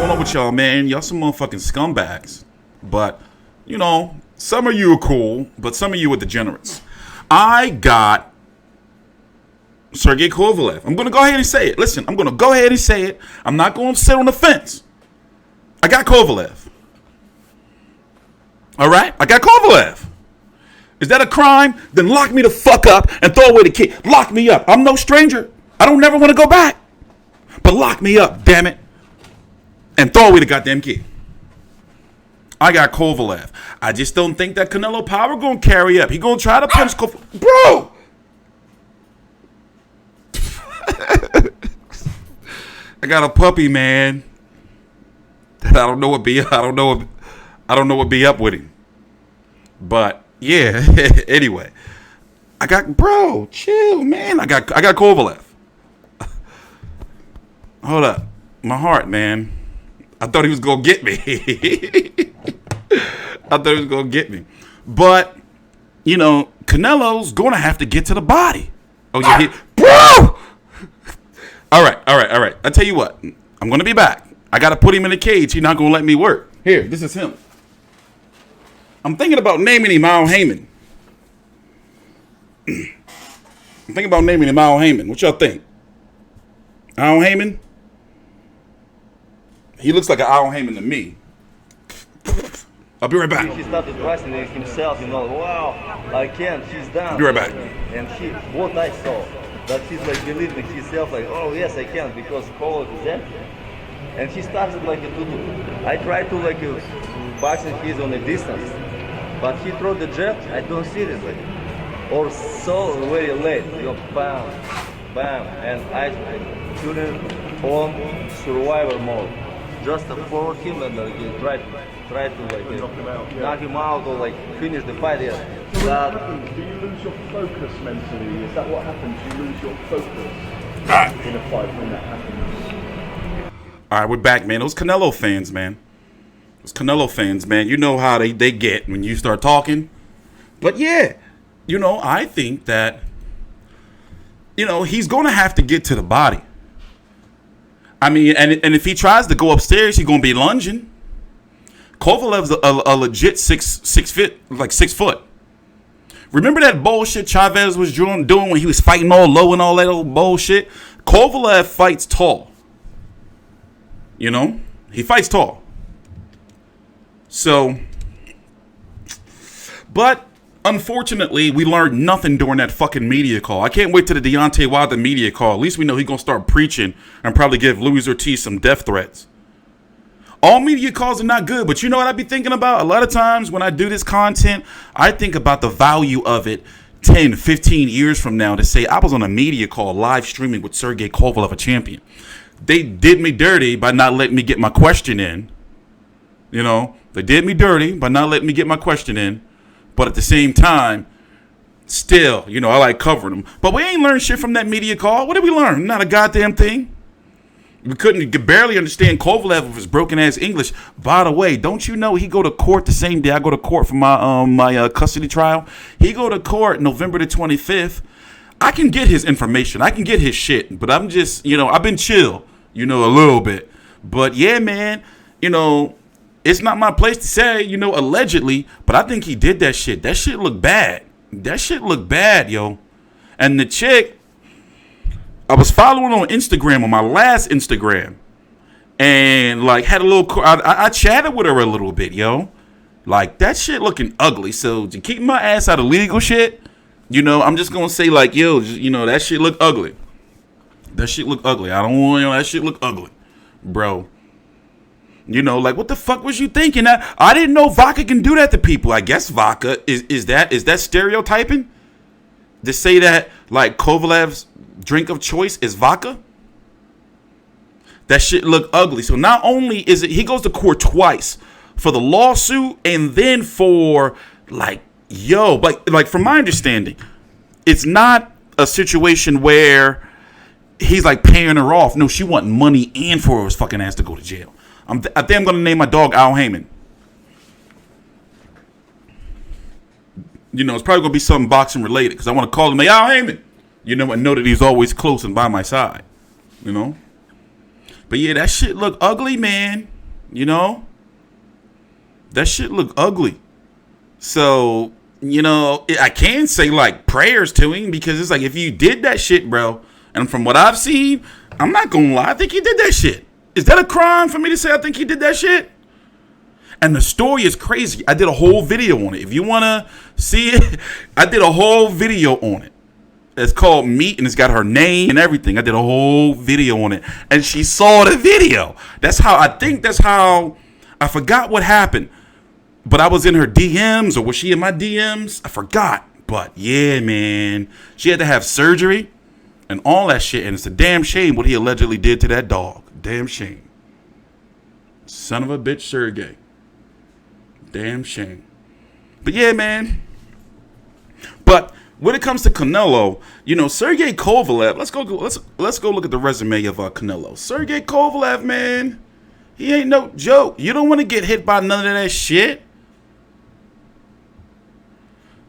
going on with y'all, man? Y'all some motherfucking scumbags. But, you know, some of you are cool, but some of you are degenerates. I got Sergey Kovalev. I'm going to go ahead and say it. Listen, I'm going to go ahead and say it. I'm not going to sit on the fence. I got Kovalev. All right? I got Kovalev. Is that a crime? Then lock me the fuck up and throw away the key. Lock me up. I'm no stranger. I don't never want to go back. But lock me up, damn it. And throw away the goddamn key. I got Kovalev. I just don't think that Canelo Power going to carry up. He going to try to punch Kovalev. Bro! I got a puppy, man. I don't know what be up with him. But yeah, anyway. I got chill, man. I got Kovalev. Hold up. My heart, man. I thought he was gonna get me. But, you know, Canelo's gonna have to get to the body. Oh, yeah, bro! All right. I tell you what, I'm gonna be back. I gotta put him in a cage. He's not gonna let me work. Here, this is him. I'm thinking about naming him Al Heyman. What y'all think? Al Heyman? He looks like an Al Heyman to me. I'll be right back. He started wrestling himself, you know, wow, I can't, he's done. Be right back. And what I saw, that he's like believing himself, like, oh yes, I can, because Kovalev is empty. And he started like to do. I tried to like boxing his on a distance, but he threw the jab, I don't see it like, or so very late, you know, bam, bam, and I couldn't on survivor mode. Just forward him and try to like knock him out or like finish the fight. Yeah. Do you lose your focus mentally? Is that what happens? You lose your focus in a fight when that happens? All right, we're back, man. Those Canelo fans, man. You know how they get when you start talking. But yeah, you know, I think that, you know, he's going to have to get to the body. I mean, and if he tries to go upstairs, he's going to be lunging. Kovalev's a legit 6 foot. Remember that bullshit Chavez was doing when he was fighting all low and all that old bullshit? Kovalev fights tall. You know? He fights tall. So, but unfortunately, we learned nothing during that fucking media call. I can't wait till the Deontay Wilder media call. At least we know he's going to start preaching and probably give Luis Ortiz some death threats. All media calls are not good, but you know what I be thinking about? A lot of times when I do this content, I think about the value of it 10, 15 years from now to say I was on a media call live streaming with Sergey Kovalev, a champion. They did me dirty by not letting me get my question in. You know, they did me dirty by not letting me get my question in. But at the same time, still, you know, I like covering them. But we ain't learned shit from that media call. What did we learn? Not a goddamn thing. We could barely understand Kovalev with his broken-ass English. By the way, don't you know he go to court the same day I go to court for my custody trial? He go to court November the 25th. I can get his information. I can get his shit. But I'm just, you know, I've been chill, you know, a little bit. But yeah, man, you know, it's not my place to say, you know, allegedly, but I think he did that shit. That shit looked bad. Yo. And the chick, I was following on Instagram, on my last Instagram, and like had a little, I chatted with her a little bit, yo. Like that shit looking ugly. So to keep my ass out of legal shit, you know, I'm just gonna say like, yo, you know, that shit look ugly. I don't want, you know, that shit look ugly, bro. You know, like what the fuck was you thinking? I didn't know vodka can do that to people. I guess vodka is that stereotyping? To say that like Kovalev's drink of choice is vodka? That shit look ugly. So not only is it, he goes to court twice for the lawsuit and then for like, yo, like from my understanding, it's not a situation where he's like paying her off. No, she want money and for his fucking ass to go to jail. I think I'm going to name my dog Al Heyman. You know, it's probably going to be something boxing related because I want to call him Al Heyman. You know, and know that he's always close and by my side. You know? But yeah, that shit look ugly, man. You know? That shit look ugly. So, you know, I can say, like, prayers to him, because it's like, if you did that shit, bro, and from what I've seen, I'm not gonna lie, I think he did that shit. Is that a crime for me to say I think he did that shit? And the story is crazy. I did a whole video on it. If you want to see it, I did a whole video on it. It's called Meet, and it's got her name and everything. I did a whole video on it. And she saw the video. That's how, I forgot what happened. But I was in her DMs, or was she in my DMs? I forgot. But yeah, man. She had to have surgery and all that shit. And it's a damn shame what he allegedly did to that dog. Damn shame. Son of a bitch, Sergey. Damn shame. But yeah, man. But when it comes to Canelo, you know, Sergey Kovalev, let's go look at the resume of Canelo. Sergey Kovalev, man, he ain't no joke. You don't want to get hit by none of that shit.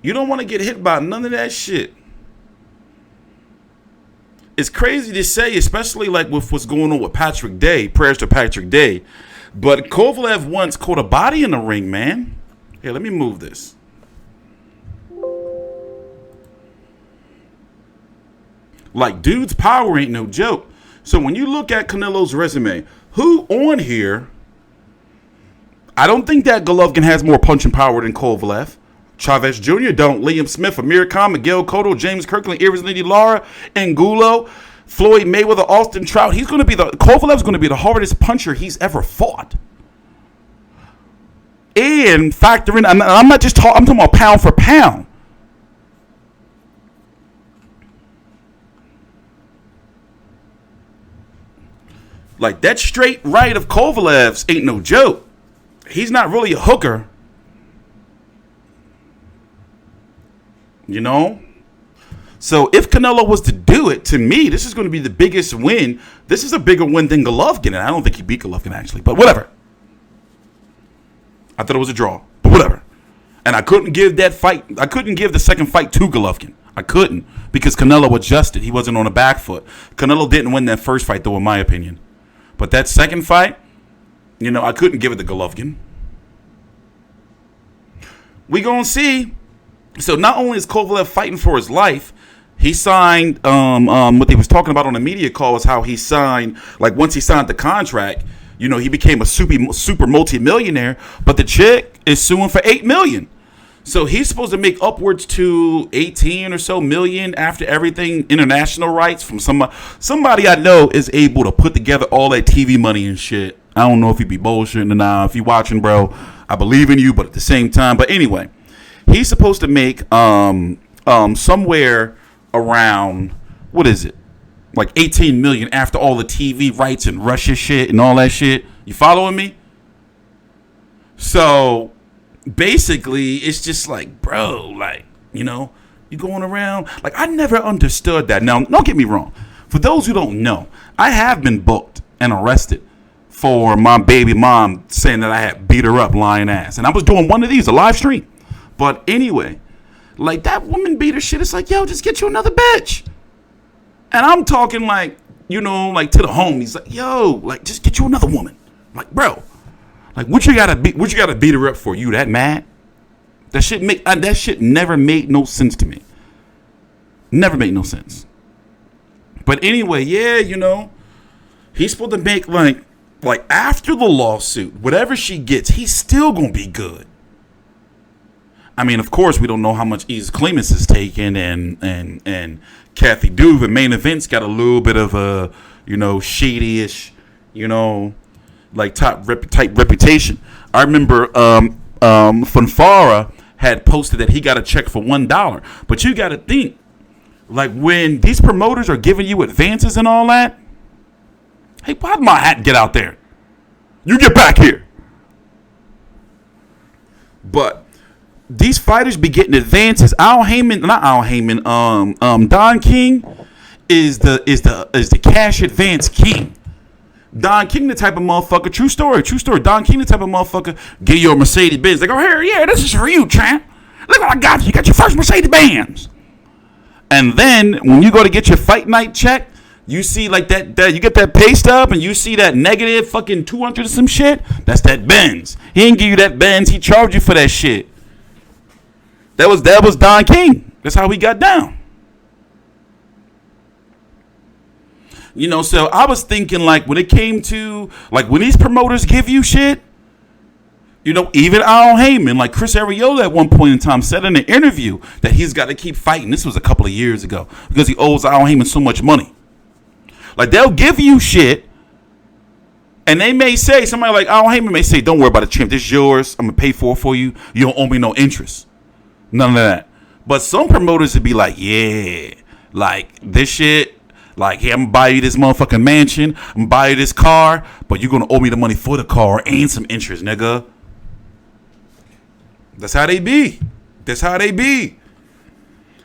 You don't want to get hit by none of that shit. It's crazy to say, especially like with what's going on with Patrick Day. Prayers to Patrick Day. But Kovalev once caught a body in the ring, man. Here, let me move this. Like, dude's power ain't no joke. So when you look at Canelo's resume, who on here, I don't think that Golovkin has more punching power than Kovalev. Chavez Jr. don't. Liam Smith, Amir Khan, Miguel Cotto, James Kirkland, Irizlini Lara, Angulo, Floyd Mayweather, Austin Trout. Kovalev's going to be the hardest puncher he's ever fought. And factor in, I'm not just talking, I'm talking about pound for pound. Like, that straight right of Kovalev's ain't no joke. He's not really a hooker. You know? So if Canelo was to do it, to me, this is going to be the biggest win. This is a bigger win than Golovkin. And I don't think he beat Golovkin, actually. But whatever. I thought it was a draw. But whatever. And I couldn't give that fight. I couldn't give the second fight to Golovkin. I couldn't. Because Canelo adjusted. He wasn't on a back foot. Canelo didn't win that first fight, though, in my opinion. But that second fight, you know, I couldn't give it to Golovkin. We gonna see. So not only is Kovalev fighting for his life, he signed, what they was talking about on the media call is how he signed, like once he signed the contract, you know, he became a super multi-millionaire, but the chick is suing for $8 million. So he's supposed to make upwards to 18 or so million after everything, international rights from somebody I know is able to put together all that TV money and shit. I don't know if he be bullshitting or not. If you watching, bro, I believe in you, but at the same time, but anyway, he's supposed to make somewhere around, what is it? Like 18 million after all the TV rights and Russia shit and all that shit. You following me? So basically, it's just like, bro, like, you know, you going around. Like, I never understood that. Now, don't get me wrong. For those who don't know, I have been booked and arrested for my baby mom saying that I had beat her up, lying ass. And I was doing one of these, a live stream. But anyway, like, that woman beat her shit. It's like, yo, just get you another bitch. And I'm talking like, you know, like to the homies, like, yo, like, just get you another woman. Like, bro, like, what you gotta beat her up for? You that mad? That shit never made no sense to me. Never made no sense. But anyway, yeah, you know, he's supposed to make like after the lawsuit, whatever she gets, he's still gonna be good. I mean, of course, we don't know how much East Clemens is taking, and Kathy Duve and Main Events got a little bit of a, you know, shady-ish, you know, like type reputation. I remember Funfara had posted that he got a check for $1, but you got to think, like, when these promoters are giving you advances and all that, hey, why did my hat get out there? You get back here. But these fighters be getting advances. Don King is the cash advance king. Don King the type of motherfucker, true story. Don King the type of motherfucker, give you a Mercedes Benz. They go, here, yeah, this is for you, champ. Look what I got you. You got your first Mercedes Benz. And then when you go to get your fight night check, You see like that you get that pay stub and you see that negative fucking 200 or some shit. That's that Benz. He didn't give you that Benz. He charged you for that shit. That was Don King. That's how he got down. You know, so I was thinking like when it came to like when these promoters give you shit, you know, even Al Heyman, like Chris Arreola at one point in time said in an interview that he's got to keep fighting. This was a couple of years ago because he owes Al Heyman so much money. Like they'll give you shit, and they may say, somebody like Al Heyman may say, "Don't worry about it, champ. This is yours. I'm gonna pay for you. You don't owe me no interest." None of that. But some promoters would be like, "Yeah, like this shit. Like, hey, I'm gonna buy you this motherfucking mansion. I'm gonna buy you this car, but you're gonna owe me the money for the car and some interest, nigga." That's how they be. That's how they be.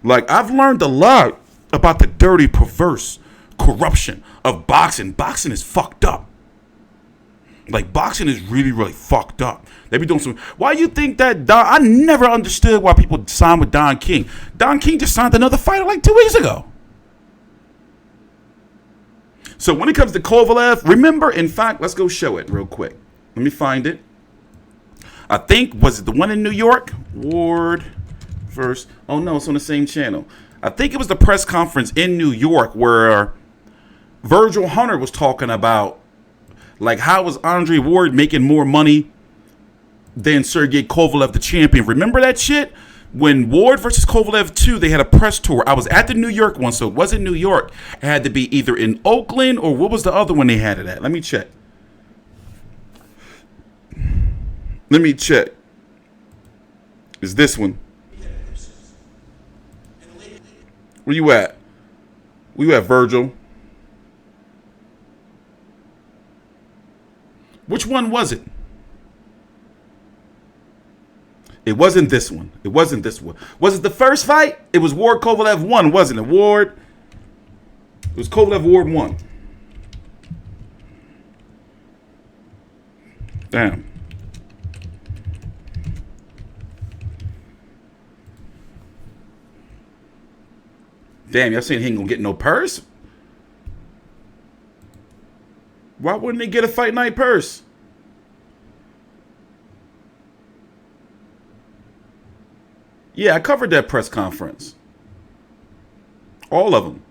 Like I've learned a lot about the dirty, perverse corruption of boxing. Boxing is fucked up. Like boxing is really, really fucked up. They be doing some. Why you think that I never understood why people signed with Don King. Don King just signed another fighter like 2 weeks ago. So when it comes to Kovalev, remember, in fact, let's go show it real quick. Let me find it. I think, was it the one in New York? Ward first. Oh no, it's on the same channel. I think it was the press conference in New York where Virgil Hunter was talking about like how was Andre Ward making more money than Sergey Kovalev, the champion. Remember that shit? When Ward versus Kovalev 2, they had a press tour. I was at the New York one, so it wasn't New York. It had to be either in Oakland or what was the other one they had it at? Let me check. Let me check. Is this one? Where you at? Where you at, Virgil? Which one was it? It wasn't this one. It wasn't this one. Was it the first fight? It was Ward Kovalev 1, wasn't it? Ward. It was Kovalev Ward 1. Damn. Damn, y'all saying he ain't gonna get no purse? Why wouldn't they get a fight night purse? Yeah, I covered that press conference. All of them.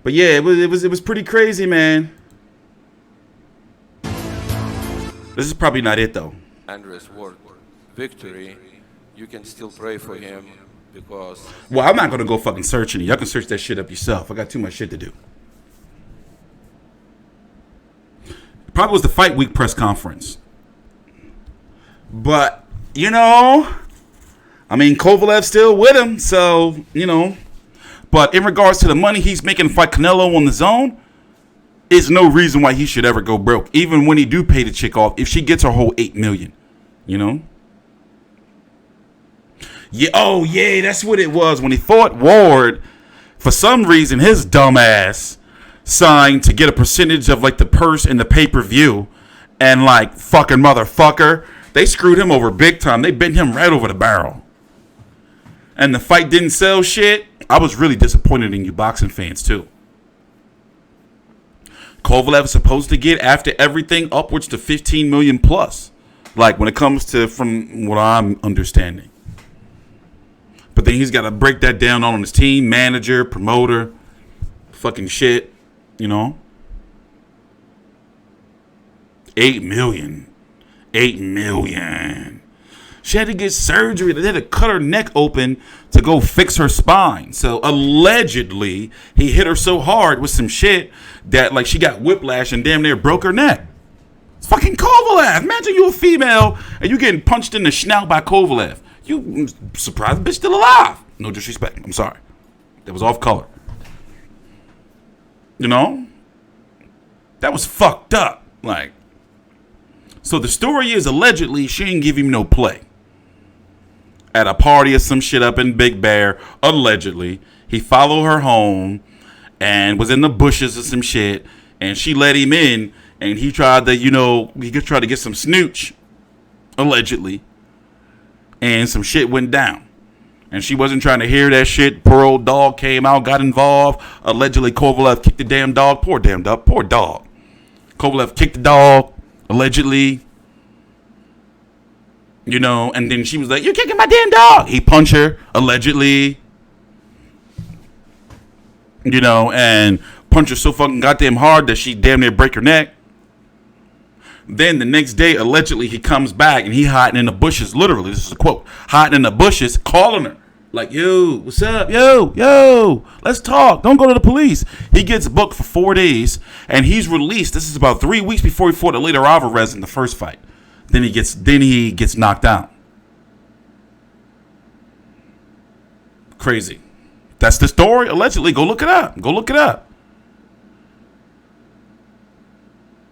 But yeah, it was pretty crazy, man. This is probably not it though. Andres Ward victory, you can still pray for him because... Well, I'm not gonna go fucking searching it. Y'all can search that shit up yourself. I got too much shit to do. Probably was the fight week press conference. But, you know, I mean, Kovalev's still with him, so, you know. But in regards to the money he's making to fight Canelo on the zone, is no reason why he should ever go broke. Even when he do pay the chick off, if she gets her whole $8 million, you know. Yeah, oh yeah, that's what it was. When he fought Ward, for some reason his dumb ass signed to get a percentage of like the purse and the pay-per-view, and like fucking motherfucker, they screwed him over big time. They bent him right over the barrel. And the fight didn't sell shit. I was really disappointed in you boxing fans too. Kovalev is supposed to get, after everything, upwards to 15 million plus. Like when it comes to, from what I'm understanding. But then he's got to break that down on his team, manager, promoter, fucking shit, you know. 8 million. 8 million. She had to get surgery. They had to cut her neck open to go fix her spine. So allegedly, he hit her so hard with some shit that like she got whiplash and damn near broke her neck. It's fucking Kovalev. Imagine you a female and you getting punched in the snout by Kovalev. You surprised the bitch still alive. No disrespect. I'm sorry. That was off color. You know? That was fucked up. Like, so the story is allegedly she didn't give him no play. At a party or some shit up in Big Bear, allegedly, he followed her home and was in the bushes or some shit, and she let him in, and he tried to, you know, he could try to get some snooch, allegedly, and some shit went down. And she wasn't trying to hear that shit. Poor old dog came out, got involved. Allegedly, Kovalev kicked the damn dog. Poor damn dog. Poor dog. Kovalev kicked the dog, allegedly. You know, and then she was like, "You're kicking my damn dog." He punched her, allegedly. You know, and punched her so fucking goddamn hard that she damn near break her neck. Then the next day, allegedly, he comes back and he hiding in the bushes. Literally, this is a quote. Hiding in the bushes, calling her. Like, yo, what's up? Yo, let's talk. Don't go to the police. He gets booked for 4 days and he's released. This is about 3 weeks before he fought Canelo Alvarez in the first fight. Then he gets knocked out. Crazy. That's the story, allegedly. Go look it up.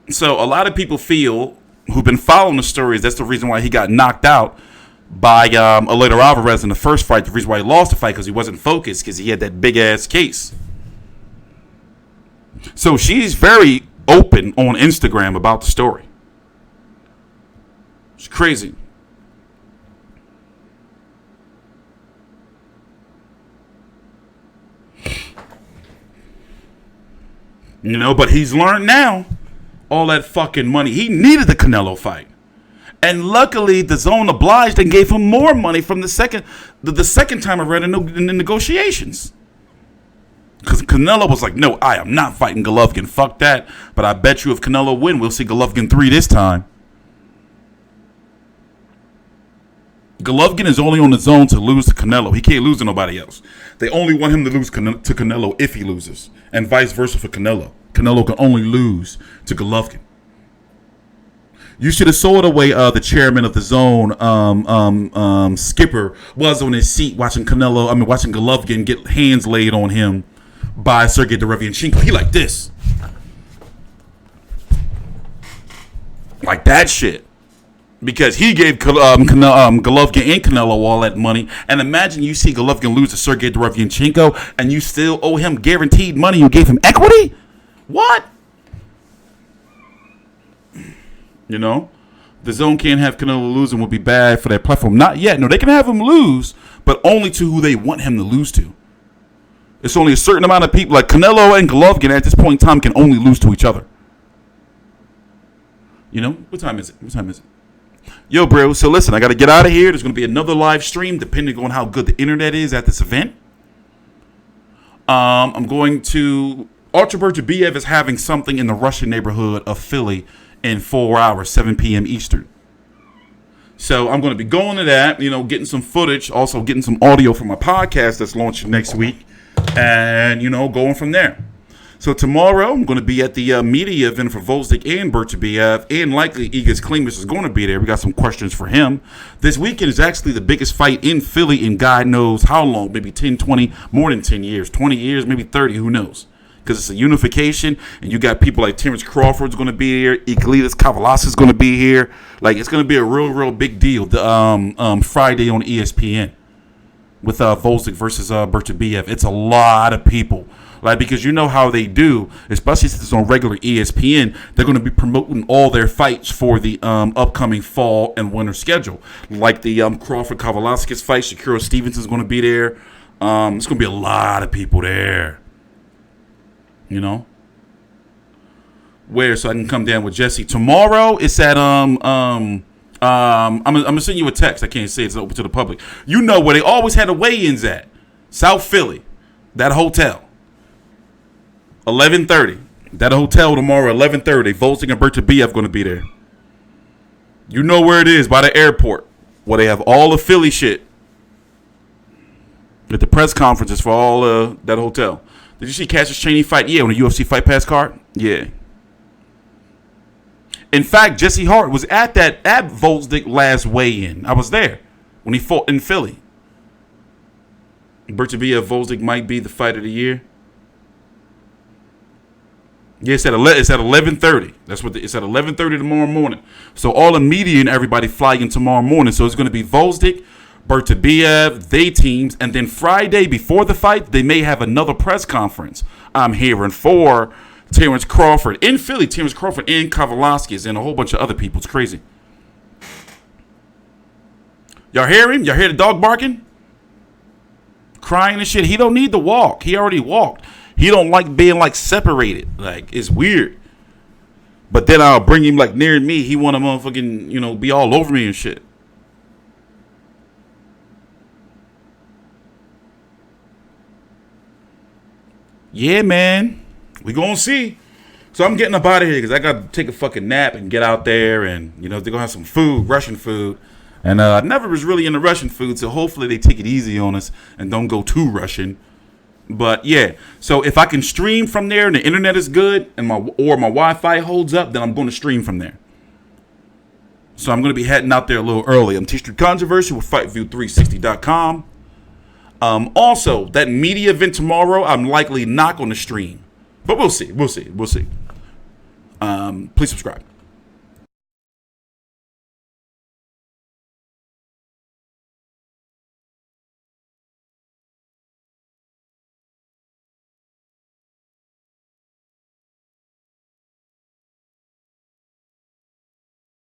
So a lot of people feel, who've been following the stories, that's the reason why he got knocked out by Canelo Alvarez in the first fight. The reason why he lost the fight, because he wasn't focused, because he had that big ass case. So she's very open on Instagram about the story. It's crazy. You know, but he's learned now. All that fucking money. He needed the Canelo fight. And luckily, DAZN obliged and gave him more money from the second time around in the negotiations. Because Canelo was like, no, I am not fighting Golovkin. Fuck that. But I bet you if Canelo win, we'll see Golovkin 3 this time. Golovkin is only on the zone to lose to Canelo. He can't lose to nobody else. They only want him to lose to Canelo if he loses. And vice versa for Canelo. Canelo can only lose to Golovkin. You should have saw the way the chairman of the zone, Skipper, was on his seat watching Golovkin get hands laid on him by Sergey Derevianchenko. He like this. Like that shit. Because he gave Golovkin and Canelo all that money. And imagine you see Golovkin lose to Sergey Derevianchenko and you still owe him guaranteed money. You gave him equity? What? You know? The zone can't have Canelo lose and will be bad for their platform. Not yet. No, they can have him lose, but only to who they want him to lose to. It's only a certain amount of people. Like Canelo and Golovkin at this point in time can only lose to each other. You know? What time is it? Yo, bro, so listen, I got to get out of here. There's going to be another live stream depending on how good the internet is at this event. I'm going to... Artur Beterbiev is having something in the Russian neighborhood of Philly in 4 hours, 7 p.m. Eastern. So I'm going to be going to that, you know, getting some footage, also getting some audio for my podcast that's launching next week, and, you know, going from there. So tomorrow I'm going to be at the media event for Volzdik and Beterbiev, and likely Igor Klimas is going to be there. We got some questions for him. This weekend is actually the biggest fight in Philly in God knows how long, maybe 10, 20, more than 10 years, 20 years, maybe 30, who knows. Because it's a unification, and you got people like Terrence Crawford's going to be here, Iglidas Kavalas is going to be here. Like, it's going to be a real big deal. Friday on ESPN with Volzdik versus Beterbiev. It's a lot of people. Like, because you know how they do, especially since it's on regular ESPN, they're going to be promoting all their fights for the upcoming fall and winter schedule. Like the Crawford-Kavalaskis fight, Shakira Stevenson's going to be there. It's going to be a lot of people there. You know? Where? So I can come down with Jesse. Tomorrow, it's at, I'm going to send you a text. I can't say it's open to the public. You know where they always had the weigh-ins at. South Philly. That hotel. 11:30. That hotel tomorrow, 11:30. Volzdik and Beterbiev going to be there. You know where it is, by the airport, where they have all the Philly shit. At the press conferences for all that hotel. Did you see Cassius Chaney fight? Yeah, on the UFC Fight Pass card? Yeah. In fact, Jesse Hart was at Volzdik last weigh-in. I was there when he fought in Philly. Beterbiev Volzdik might be the fight of the year. Yeah, it's at 11:30. It's at 11:30 tomorrow morning. So all the media and everybody flying tomorrow morning. So it's going to be Volzdik, Beterbiev, they teams, and then Friday before the fight, they may have another press conference. I'm hearing for Terrence Crawford in Philly, Terrence Crawford and Kavalaskis, and a whole bunch of other people. It's crazy. Y'all hear him? Y'all hear the dog barking? crying and shit. He don't need to walk. He already walked. He don't like being like separated. Like, it's weird. But then I'll bring him like near me. He want to motherfucking, you know, be all over me and shit. Yeah, man. We gonna see. So I'm getting up out of here because I got to take a fucking nap and get out there, and, you know, they're going to have some food, Russian food. And I never was really into Russian food, so hopefully they take it easy on us and don't go too Russian. But, yeah, so if I can stream from there and the internet is good and my Wi-Fi holds up, then I'm going to stream from there. So I'm going to be heading out there a little early. I'm TstreeT Controversy with FightView360.com. Also, that media event tomorrow, I'm likely not going to stream. But we'll see. Please subscribe.